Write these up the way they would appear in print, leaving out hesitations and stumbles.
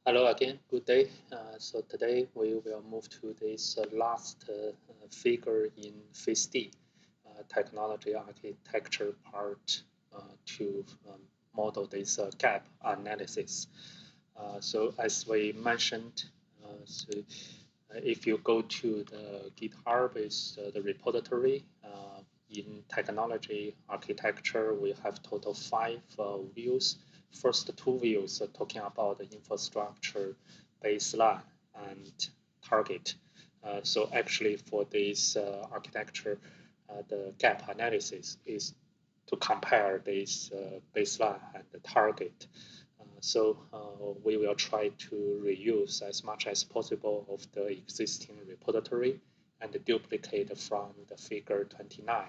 Hello again, good day. So today we will move to this last figure in phase D, technology architecture part to model this gap analysis. So as we mentioned, if you go to the GitHub, is the repository. In technology architecture, we have total 5 views. First 2 views are talking about the infrastructure baseline and target. So actually for this architecture, the gap analysis is to compare this baseline and the target. So we will try to reuse as much as possible of the existing repository and duplicate from the figure 29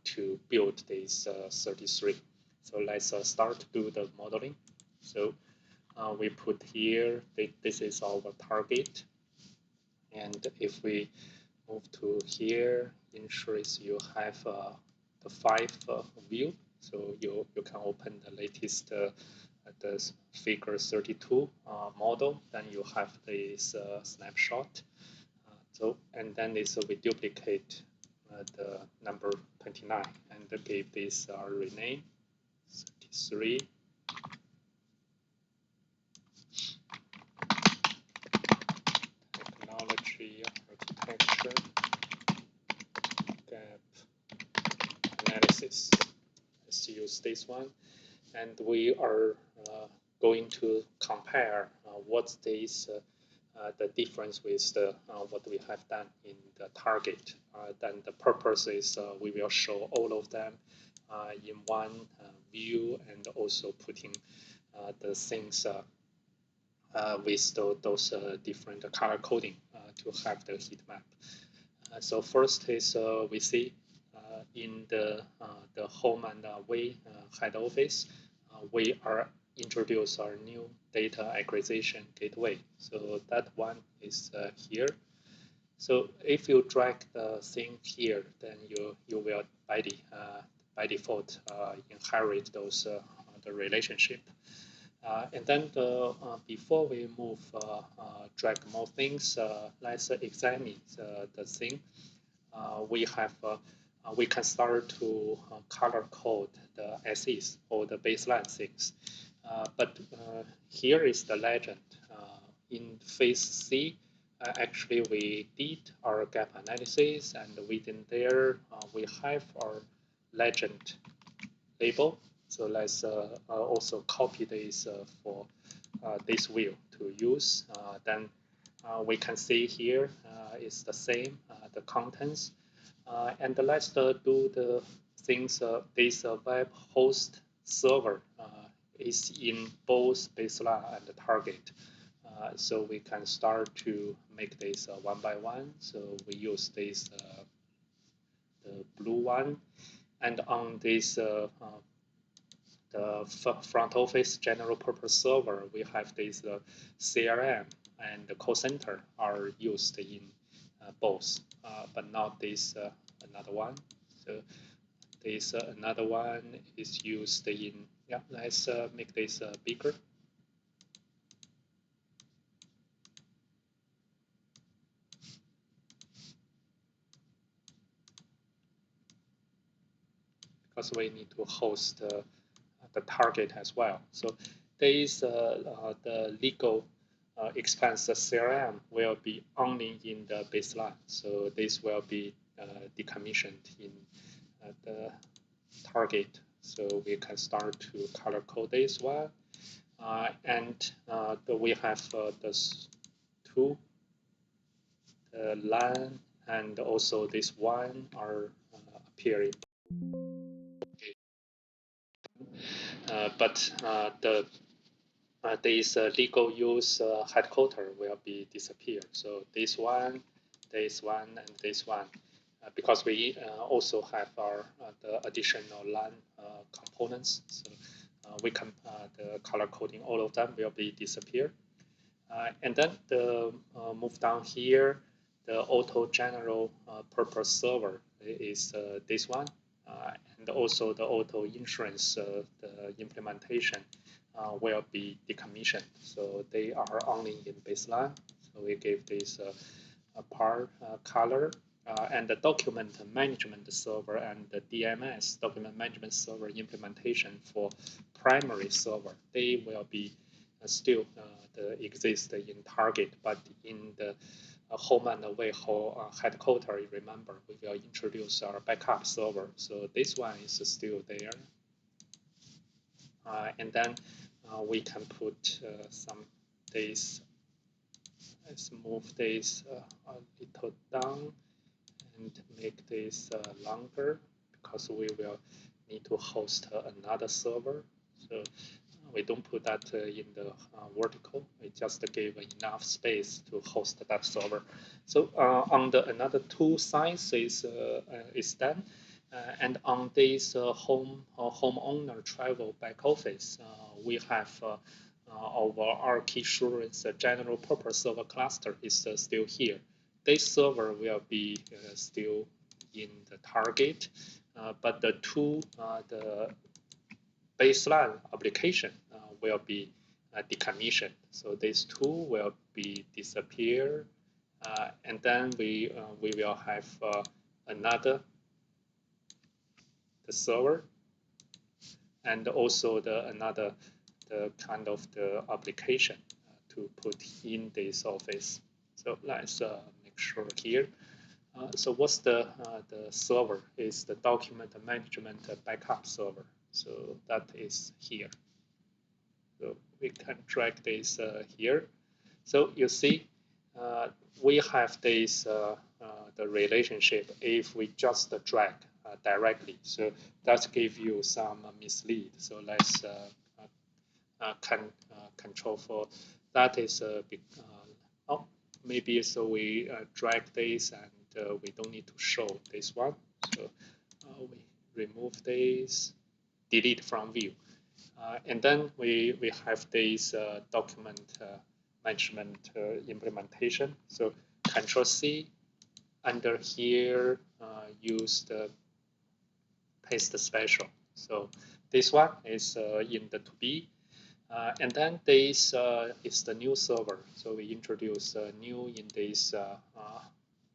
to build this 33. So let's start to do the modeling. So we put here, this is our target. And if we move to here, ensures you have the 5 view. So you can open the latest the figure 32 model, then you have this snapshot. And then this we duplicate the number 29 and give this rename 33. Technology architecture gap analysis. Let's use this one. And we are going to compare what's this the difference with the what we have done in the target. Then the purpose is we will show all of them in one view and also putting the things with those different color coding to have the heat map. So first is we see in the home and away head office, we are introduce our new data acquisition gateway. So that one is here. So if you drag the thing here, then you will by default inherit those the relationship. And then before we move drag more things, let's examine the thing. We can start to color code the SEs or the baseline things. But here is the legend. In phase C, actually we did our gap analysis, and within there we have our legend label. So let's also copy this for this view to use. Then we can see here is the same, the contents. And let's do the things, this web host server is in both baseline and the target. So we can start to make this one by one. So we use this the blue one. And on this the front office general purpose server, we have this CRM and the call center are used in both, but not this another one. So this another one is used in, yeah, let's make this bigger. Because we need to host the target as well. So this the legal expense CRM will be only in the baseline. So this will be decommissioned in the target. So we can start to color code this one. And we have this two, the LAN and also this one are appearing. But this legal use headquarter will be disappear. So this one, and this one, because we also have our the additional LAN components. So we can the color coding, all of them will be disappear. And then the move down here, the auto general purpose server is this one. And also the auto insurance the implementation will be decommissioned. So they are only in baseline. So we give this a part color. And the document management server and the DMS, document management server implementation for primary server, they will be still exist in target, but in the home and away headquarters, remember, we will introduce our backup server. So this one is still there. And then we can put some days. Let's move this a little down and make this longer, because we will need to host another server. So we don't put that in the vertical. We just give enough space to host that server. So on the another two sides is done. And on this homeowner travel back office, we have our ArchiSurance general purpose server cluster is still here. This server will be still in the target, but the the baseline application will be decommissioned. So these two will be disappear, and then we will have another the server, and also another kind of the application to put in this office. So let's make sure here. So what's the server? Is the document management backup server. So that is here. So we can drag this here. So you see, we have this the relationship if we just drag directly. So that gives you some mislead. So let's control for that is oh, maybe so we drag this and we don't need to show this one. So we remove this, delete from view. And then we have this document management implementation. So Control C, under here, use the paste special. So this one is in the to be. And then this is the new server. So we introduce new in this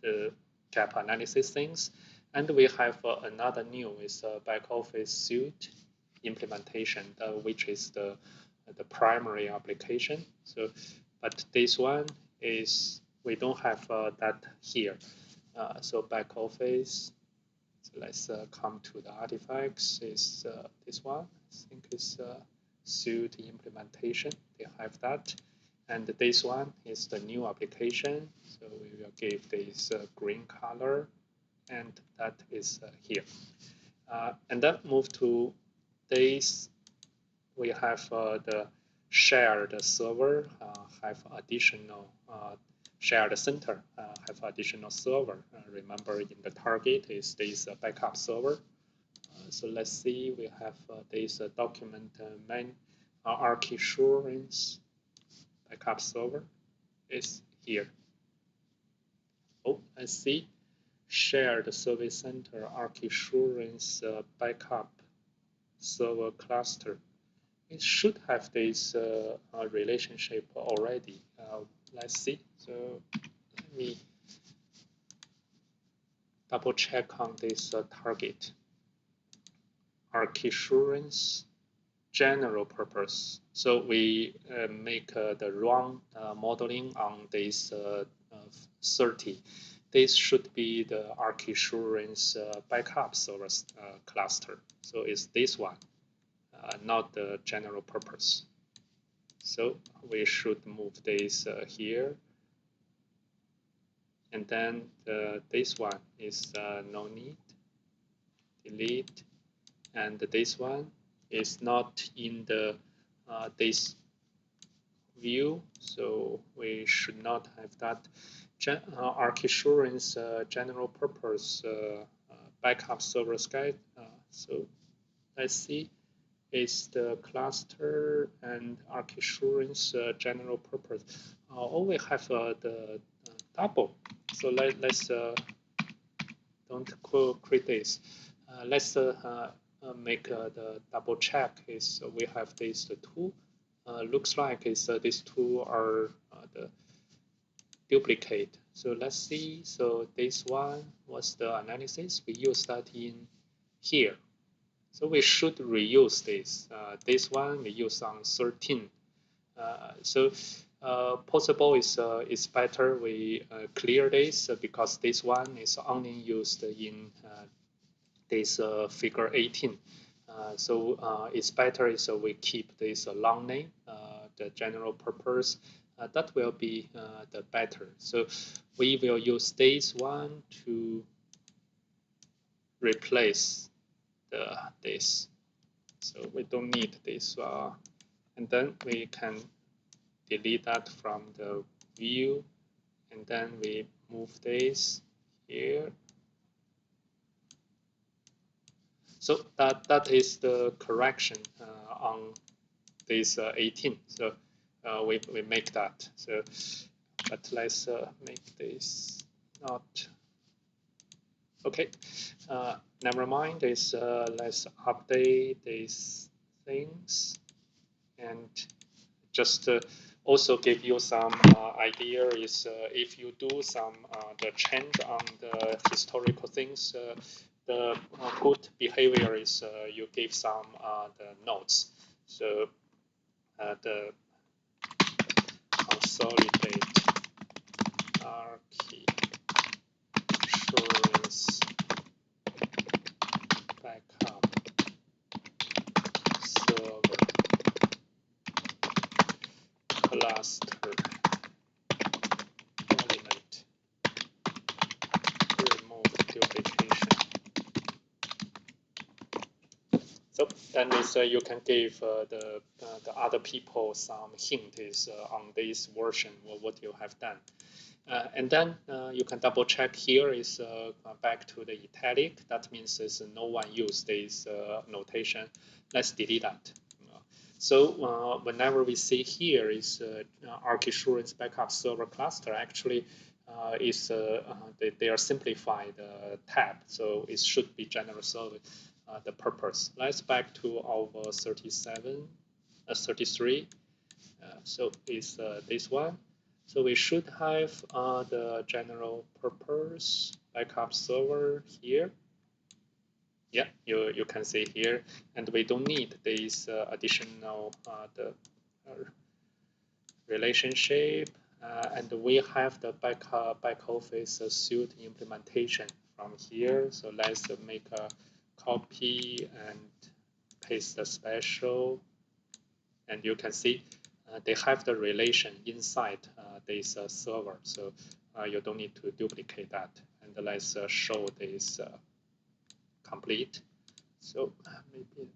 the GapAnalysis things. And we have another new is back office suite implementation, which is the primary application. So, but this one is we don't have that here. So back office. So let's come to the artifacts. Is this one? I think it's suite implementation. They have that. And this one is the new application. So we will give this green color, and that is here. And then move to this. We have the shared server, have additional shared center, have additional server. Remember, in the target is this backup server. So let's see, we have this document ArchiSurance backup server is here. Oh, let's see, shared service center ArchiSurance backup server cluster. It should have this relationship already. Let's see. So let me double check on this target. ArchiSurance general purpose. So we make the wrong modeling on this 30. This should be the ArchiSurance backup server cluster. So it's this one, not the general purpose. So we should move this here. And then this one is no need, delete. And this one is not in the this view, so we should not have that. ArchiSurance general purpose backup server guide. So let's see, is the cluster and ArchiSurance general purpose. Oh, we have the double. So let's don't create this. Let's make the double check. Is we have these two. looks like is these two are the duplicate. So let's see. So this one was the analysis. We use that in here. So we should reuse this. This one we use on 13. So possible is better we clear this because this one is only used in this figure 18. So it's better is we keep this long name, the general purpose. That will be the better. So we will use this one to replace this. So we don't need this. And then we can delete that from the view. And then we move this here. So that is the correction on this 18. So we make that. So, but let's make this not okay. Never mind. Let's update these things and just also give you some idea is if you do some the change on the historical things, the good behavior is you give some the notes. So the consolidate ArchiSurance backup server cluster element remove duplication. So then is you can give the other people some hint is on this version or what you have done. And then you can double check here is back to the italic. That means is no one use this notation. Let's delete that. So whenever we see here is ArchiSurance backup server cluster, actually is they are simplified tab. So it should be general server the purpose. Let's back to our 33. So is this one. So we should have the general purpose backup server here. Yeah, you can see here, and we don't need this additional the relationship, and we have the back office suite implementation from here. So let's make a copy and paste the special, and you can see they have the relation inside this server, so you don't need to duplicate that. And let's show this complete. So maybe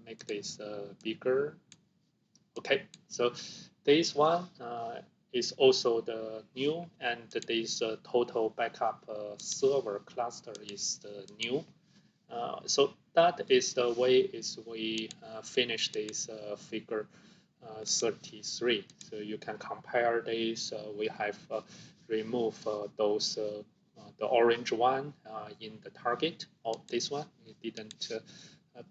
make this bigger. Okay, so this one is also the new, and this total backup server cluster is the new. So that is the way is we finish this figure 33. So you can compare this. We have removed those the orange one in the target. Oh, this one we didn't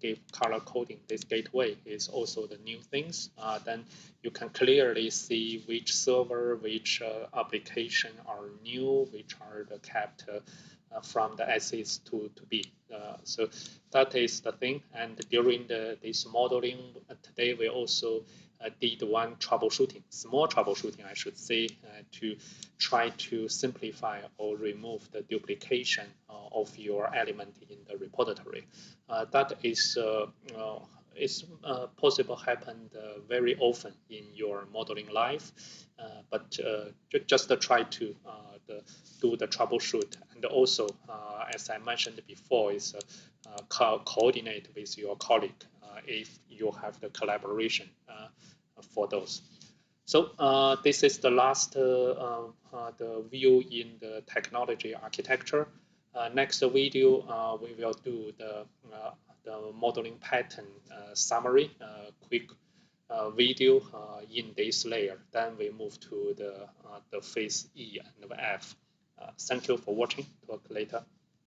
give color coding. This gateway is also the new things. Then you can clearly see which server, which application are new, which are the kept from the assets to be. So that is the thing. And during this modeling today, we also did one troubleshooting, small troubleshooting, I should say, to try to simplify or remove the duplication of your element in the repository. That is possible happened very often in your modeling life, but just try to do the troubleshoot, and also as I mentioned before is coordinate with your colleague if you have the collaboration for those. So this is the last the view in the technology architecture. Next video we will do the modeling pattern summary, quick video in this layer. Then we move to the phase E and F. Thank you for watching. Talk later.